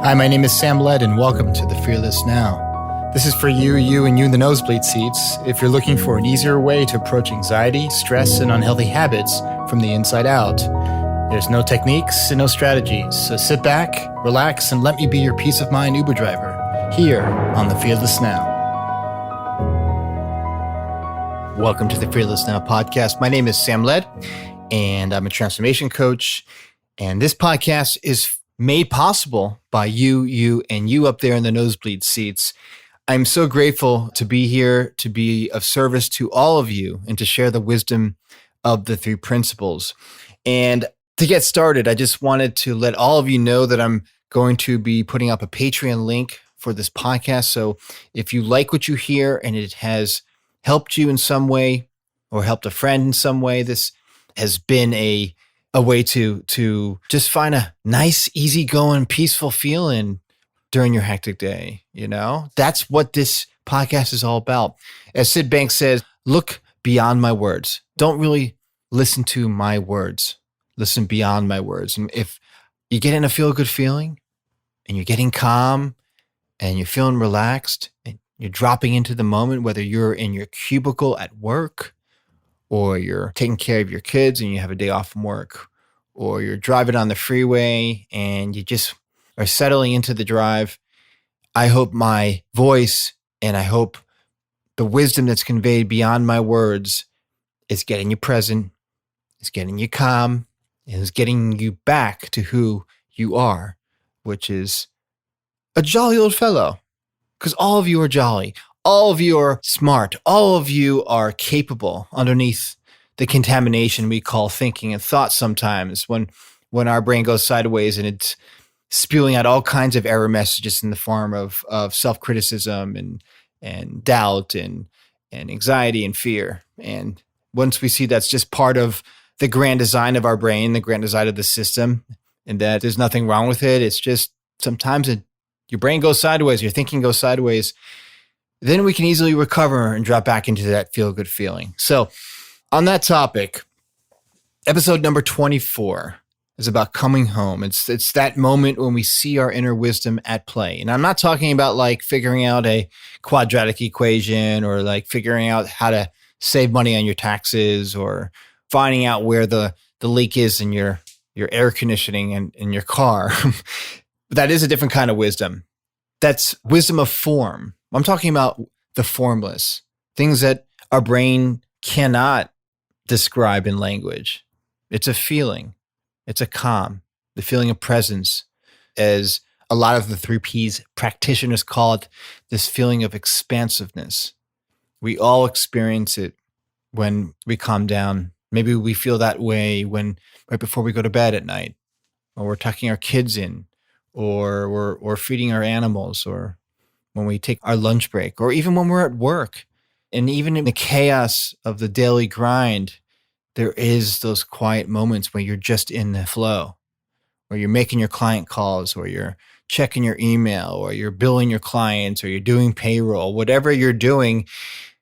Hi, my name is Sam Led, and welcome to The Fearless Now. This is for you, and you in the nosebleed seats. If you're looking for an easier way to approach anxiety, stress, and unhealthy habits from the inside out, there's no techniques and no strategies. So sit back, relax, and let me be your peace of mind Uber driver here on The Fearless Now. Welcome to the Fearless Now podcast. My name is Sam Led, and I'm a transformation coach. And this podcast is made possible by you up there in the nosebleed seats. I'm so grateful to be here, to be of service to all of you, and to share the wisdom of the three principles. And to get started, I just wanted to let all of you know that I'm going to be putting up a Patreon link for this podcast. So if you like what you hear and it has helped you in some way or helped a friend in some way, this has been a way to just find a nice, easygoing, peaceful feeling during your hectic day. You know, that's what this podcast is all about. As Syd Banks says, look beyond my words. Don't really listen to my words. Listen beyond my words. And if you get in a feel-good feeling and you're getting calm and you're feeling relaxed and you're dropping into the moment, whether you're in your cubicle at work, or you're taking care of your kids and you have a day off from work, or you're driving on the freeway and you just are settling into the drive, I hope my voice and I hope the wisdom that's conveyed beyond my words is getting you present, is getting you calm, and is getting you back to who you are, which is a jolly old fellow. Because all of you are jolly. All of you are smart. All of you are capable underneath the contamination we call thinking and thought sometimes when our brain goes sideways and it's spewing out all kinds of error messages in the form of self-criticism and doubt and anxiety and fear. And once we see that's just part of the grand design of our brain, the grand design of the system, and that there's nothing wrong with it, it's just sometimes your brain goes sideways, your thinking goes sideways, then we can easily recover and drop back into that feel-good feeling. So on that topic, episode number 24 is about coming home. It's that moment when we see our inner wisdom at play. And I'm not talking about like figuring out a quadratic equation or like figuring out how to save money on your taxes or finding out where the leak is in your air conditioning and in your car. That is a different kind of wisdom. That's wisdom of form. I'm talking about the formless, things that our brain cannot describe in language. It's a feeling. It's a calm, the feeling of presence, as a lot of the 3Ps practitioners call it, this feeling of expansiveness. We all experience it when we calm down. Maybe we feel that way right before we go to bed at night, or we're tucking our kids in, or we're feeding our animals, or when we take our lunch break, or even when we're at work. And even in the chaos of the daily grind, there is those quiet moments where you're just in the flow, where you're making your client calls, or you're checking your email, or you're billing your clients, or you're doing payroll, whatever you're doing.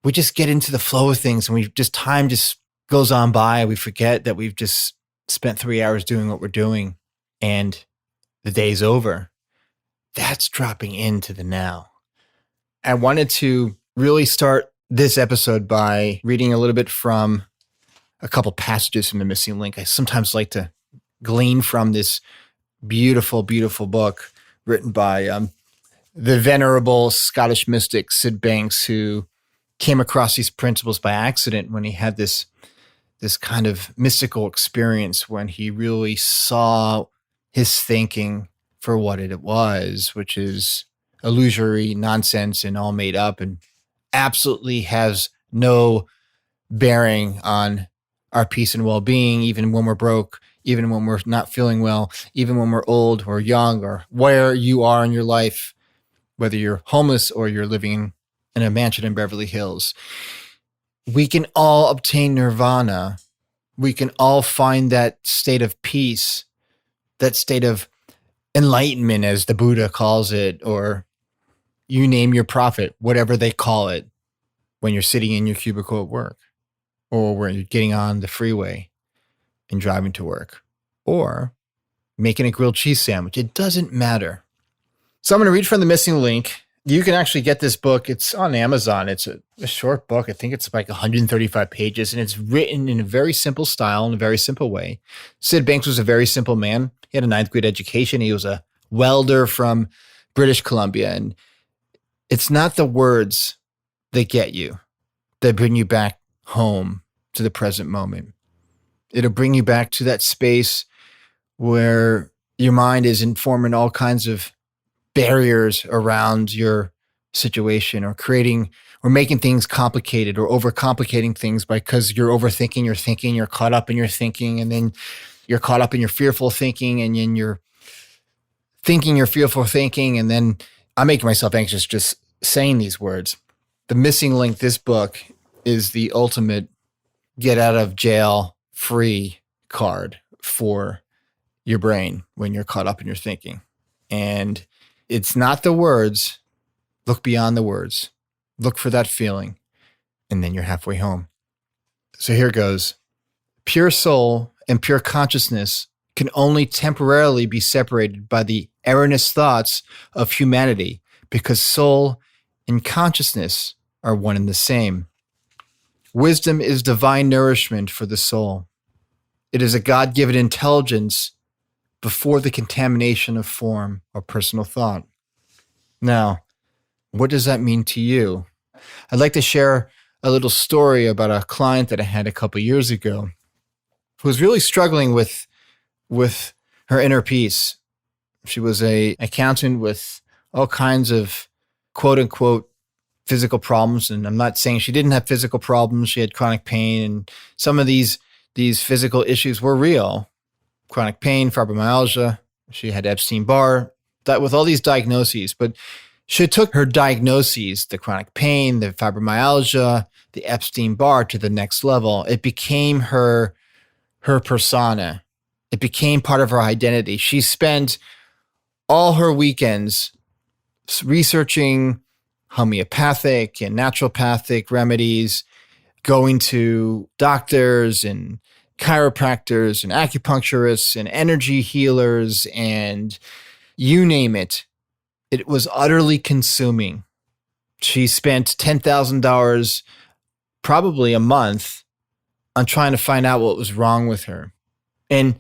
We just get into the flow of things and time just goes on by. We forget that we've just spent 3 hours doing what we're doing and the day's over. That's dropping into the now. I wanted to really start this episode by reading a little bit from a couple passages from the missing link. I sometimes like to glean from this beautiful, beautiful book written by the venerable Scottish mystic Syd Banks, who came across these principles by accident when he had this kind of mystical experience when he really saw his thinking for what it was, which is illusory nonsense and all made up and absolutely has no bearing on our peace and well-being, even when we're broke, even when we're not feeling well, even when we're old or young, or where you are in your life, whether you're homeless or you're living in a mansion in Beverly Hills. We can all obtain nirvana. We can all find that state of peace, that state of enlightenment, as the Buddha calls it, or you name your prophet, whatever they call it, when you're sitting in your cubicle at work, or when you're getting on the freeway and driving to work, or making a grilled cheese sandwich. It doesn't matter. So I'm going to read from the missing link. You can actually get this book. It's on Amazon. It's a short book. I think it's like 135 pages, and it's written in a very simple style, in a very simple way. Syd Banks was a very simple man. He had a ninth grade education. He was a welder from British Columbia. And it's not the words that get you, that bring you back home to the present moment. It'll bring you back to that space where your mind is informing all kinds of barriers around your situation, or creating or making things complicated, or overcomplicating things because you're overthinking your thinking, you're caught up in your thinking, and then you're caught up in your fearful thinking, and then you're thinking your fearful thinking, and then I'm making myself anxious just saying these words. The Missing Link, this book, is the ultimate get out of jail free card for your brain when you're caught up in your thinking. And it's not the words. Look beyond the words. Look for that feeling, and then you're halfway home. So here goes. Pure soul and pure consciousness can only temporarily be separated by the erroneous thoughts of humanity, because soul and consciousness are one and the same. Wisdom is divine nourishment for the soul. It is a God-given intelligence before the contamination of form or personal thought. Now, what does that mean to you? I'd like to share a little story about a client that I had a couple years ago who was really struggling with her inner peace. She was an accountant with all kinds of quote unquote physical problems. And I'm not saying she didn't have physical problems. She had chronic pain, and some of these physical issues were real. Chronic pain, fibromyalgia. She had Epstein-Barr, that with all these diagnoses. But she took her diagnoses, the chronic pain, the fibromyalgia, the Epstein-Barr, to the next level. It became her persona. It became part of her identity. She spent all her weekends researching homeopathic and naturopathic remedies, going to doctors and chiropractors and acupuncturists and energy healers, and you name it. It was utterly consuming. She spent $10,000 probably a month on trying to find out what was wrong with her. And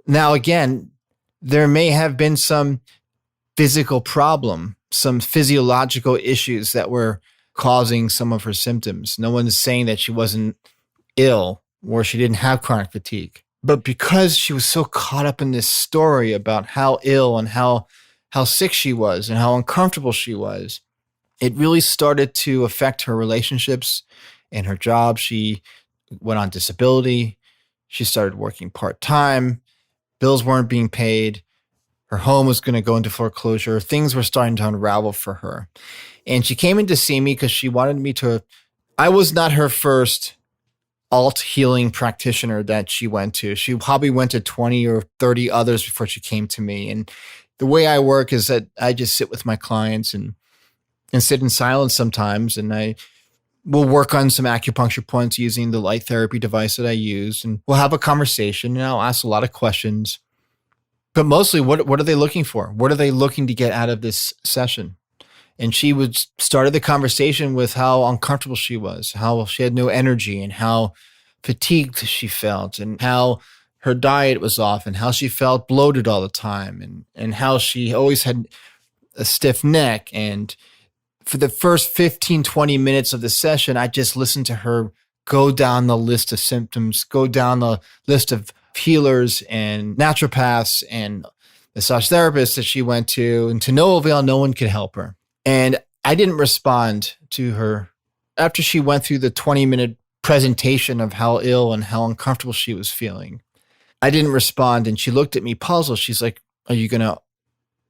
now again, there may have been some physical problem, some physiological issues that were causing some of her symptoms. No one's saying that she wasn't ill or she didn't have chronic fatigue. But because she was so caught up in this story about how ill and how sick she was and how uncomfortable she was, it really started to affect her relationships and her job. She went on disability. She started working part-time. Bills weren't being paid. Her home was going to go into foreclosure. Things were starting to unravel for her. And she came in to see me because she wanted me to. I was not her first alt healing practitioner that she went to. She probably went to 20 or 30 others before she came to me. And the way I work is that I just sit with my clients and sit in silence sometimes. And I will work on some acupuncture points using the light therapy device that I use. And we'll have a conversation, and I'll ask a lot of questions. But mostly, what are they looking for? What are they looking to get out of this session? And she started the conversation with how uncomfortable she was, how she had no energy, and how fatigued she felt, and how her diet was off, and how she felt bloated all the time, and how she always had a stiff neck. And for the first 15, 20 minutes of the session, I just listened to her go down the list of symptoms, go down the list of healers and naturopaths and massage therapists that she went to, and to no avail, no one could help her. And I didn't respond to her. After she went through the 20-minute presentation of how ill and how uncomfortable she was feeling, I didn't respond, and she looked at me puzzled. She's like, "Are you going to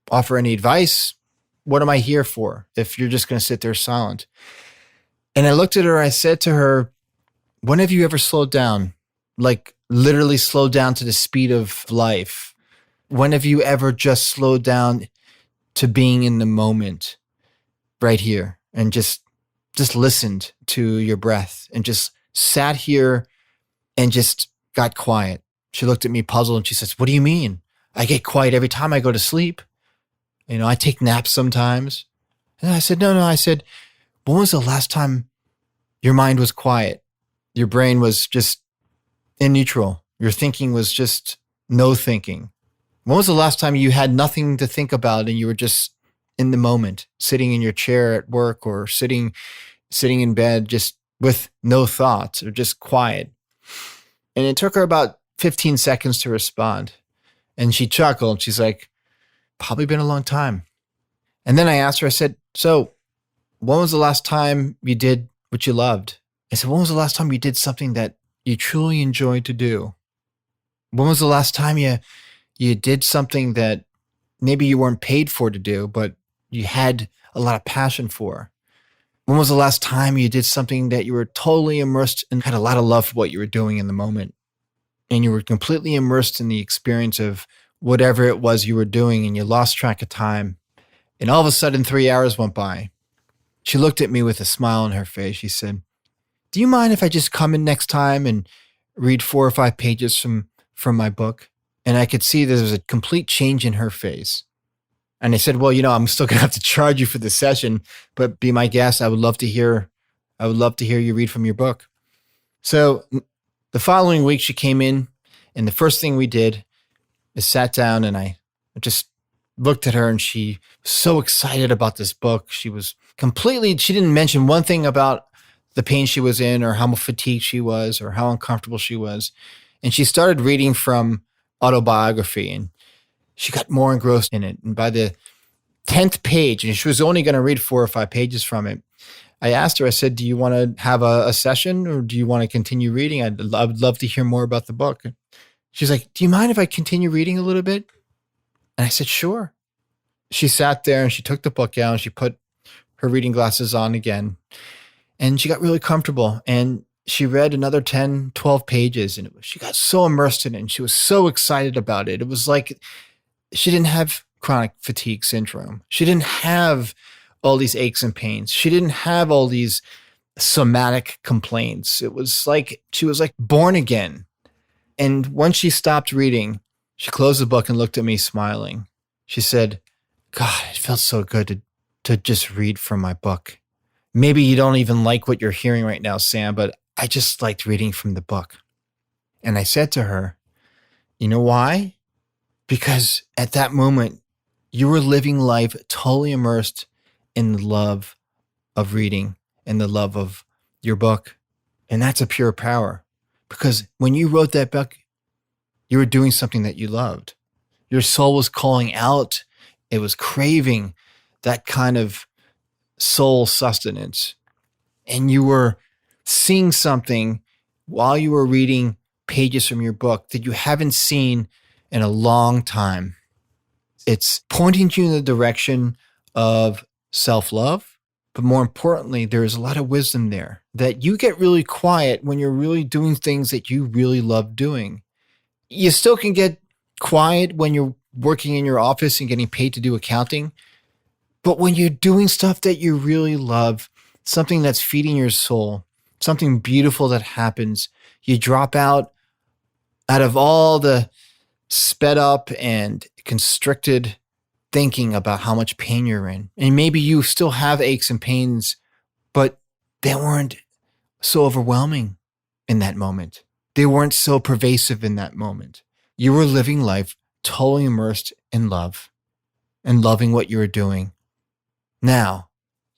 offer any advice? What am I here for if you're just going to sit there silent?" And I looked at her, I said to her, "When have you ever slowed down? Like literally slowed down to the speed of life? When have you ever just slowed down to being in the moment right here and just listened to your breath and just sat here and just got quiet?" She looked at me puzzled and she says, "What do you mean? I get quiet every time I go to sleep." I take naps sometimes. And I said, no. I said, when was the last time your mind was quiet? Your brain was just in neutral. Your thinking was just no thinking. When was the last time you had nothing to think about and you were just in the moment, sitting in your chair at work or sitting in bed just with no thoughts or just quiet? And it took her about 15 seconds to respond. And she chuckled. She's like, probably been a long time. And then I asked her, I said, so when was the last time you did what you loved? I said, when was the last time you did something that you truly enjoyed to do? When was the last time you did something that maybe you weren't paid for to do, but you had a lot of passion for? When was the last time you did something that you were totally immersed and had a lot of love for what you were doing in the moment? And you were completely immersed in the experience of whatever it was you were doing, and you lost track of time. And all of a sudden, 3 hours went by. She looked at me with a smile on her face. She said, do you mind if I just come in next time and read 4 or 5 pages from my book? And I could see there was a complete change in her face. And I said, well, I'm still going to have to charge you for the session, but be my guest. I would love to hear you read from your book. So the following week she came in, and the first thing we did is sat down, and I just looked at her, and she was so excited about this book. She didn't mention one thing about the pain she was in or how fatigued she was or how uncomfortable she was. And she started reading from autobiography, and she got more engrossed in it. And by the 10th page, and she was only going to read 4 or 5 pages from it, I asked her, I said, do you want to have a session, or do you want to continue reading? I would love to hear more about the book. She's like, do you mind if I continue reading a little bit? And I said, sure. She sat there and she took the book out and she put her reading glasses on again. And she got really comfortable, and she read another 10, 12 pages, and she got so immersed in it, and she was so excited about it. It was like she didn't have chronic fatigue syndrome. She didn't have all these aches and pains. She didn't have all these somatic complaints. It was like she was like born again. And once she stopped reading, she closed the book and looked at me smiling. She said, God, it felt so good to just read from my book. Maybe you don't even like what you're hearing right now, Sam, but I just liked reading from the book. And I said to her, you know why? Because at that moment, you were living life totally immersed in the love of reading and the love of your book. And that's a pure power. Because when you wrote that book, you were doing something that you loved. Your soul was calling out. It was craving that kind of soul sustenance. And you were seeing something while you were reading pages from your book that you haven't seen in a long time. It's pointing you in the direction of self-love, but more importantly, there's a lot of wisdom there that you get really quiet when you're really doing things that you really love doing. You still can get quiet when you're working in your office and getting paid to do accounting, but when you're doing stuff that you really love, something that's feeding your soul, something beautiful that happens, you drop out of all the sped up and constricted thinking about how much pain you're in. And maybe you still have aches and pains, but they weren't so overwhelming in that moment. They weren't so pervasive in that moment. You were living life totally immersed in love and loving what you were doing. Now,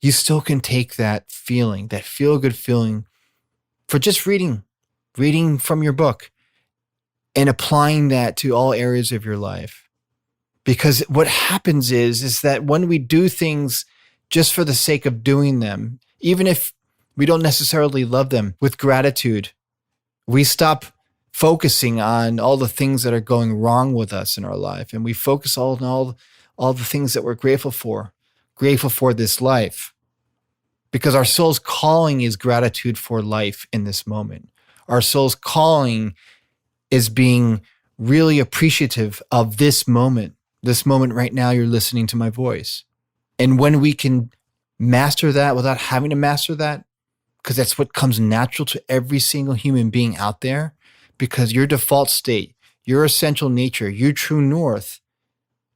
you still can take that feeling, that feel-good feeling for just reading from your book and applying that to all areas of your life. Because what happens is that when we do things just for the sake of doing them, even if we don't necessarily love them, with gratitude, we stop focusing on all the things that are going wrong with us in our life. And we focus on all the things that we're grateful for this life. Because our soul's calling is gratitude for life in this moment. Our soul's calling is being really appreciative of this moment right now you're listening to my voice. And when we can master that without having to master that, because that's what comes natural to every single human being out there, because your default state, your essential nature, your true north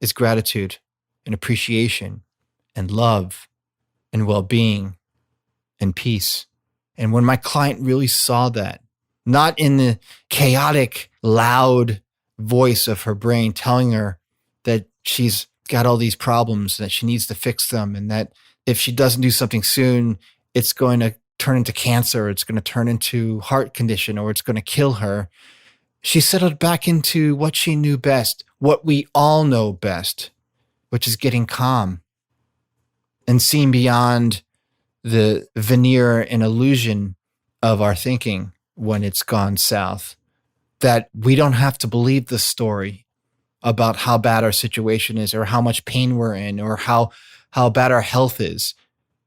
is gratitude. and appreciation and love and well-being and peace. And when my client really saw that, not in the chaotic, loud voice of her brain telling her that she's got all these problems, that she needs to fix them, and that if she doesn't do something soon, it's going to turn into cancer, it's going to turn into heart condition, or it's going to kill her. She settled back into what she knew best, what we all know best, which is getting calm and seeing beyond the veneer and illusion of our thinking when it's gone south. That we don't have to believe the story about how bad our situation is or how much pain we're in or how bad our health is.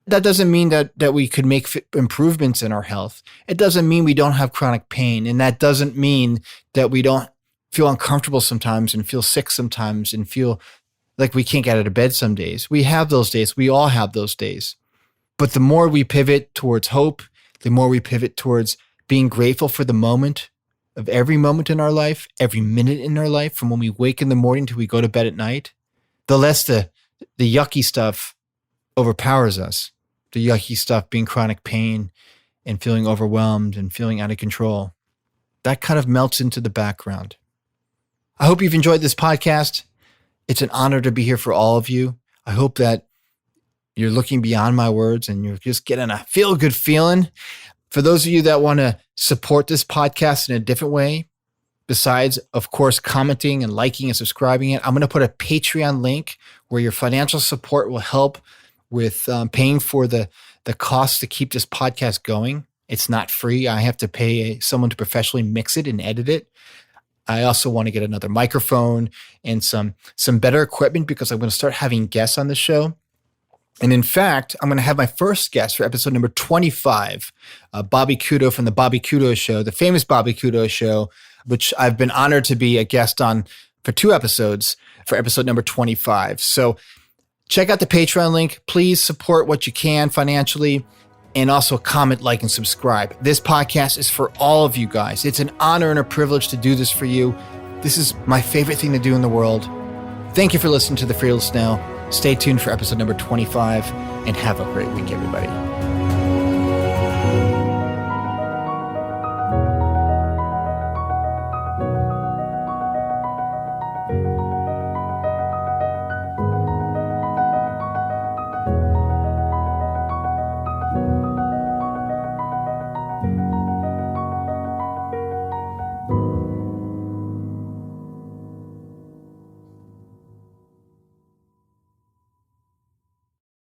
That doesn't mean that we could make improvements in our health. It doesn't mean we don't have chronic pain. And that doesn't mean that we don't feel uncomfortable sometimes and feel sick sometimes and feel like we can't get out of bed some days. We have those days. We all have those days. But the more we pivot towards hope, the more we pivot towards being grateful for the moment of every moment in our life, every minute in our life, from when we wake in the morning till we go to bed at night, the less the yucky stuff overpowers us. The yucky stuff being chronic pain and feeling overwhelmed and feeling out of control. That kind of melts into the background. I hope you've enjoyed this podcast. It's an honor to be here for all of you. I hope that you're looking beyond my words and you're just getting a feel-good feeling. For those of you that want to support this podcast in a different way, besides, of course, commenting and liking and subscribing it, I'm going to put a Patreon link where your financial support will help with paying for the cost to keep this podcast going. It's not free. I have to pay someone to professionally mix it and edit it. I also want to get another microphone and some better equipment because I'm going to start having guests on the show. And in fact, I'm going to have my first guest for episode number 25, Bobby Kudo from the Bobby Kudo Show, the famous Bobby Kudo Show, which I've been honored to be a guest on for 2 episodes for episode number 25. So check out the Patreon link. Please support what you can financially and also comment, like, and subscribe. This podcast is for all of you guys. It's an honor and a privilege to do this for you. This is my favorite thing to do in the world. Thank you for listening to The Fearless Now. Stay tuned for episode number 25 and have a great week, everybody.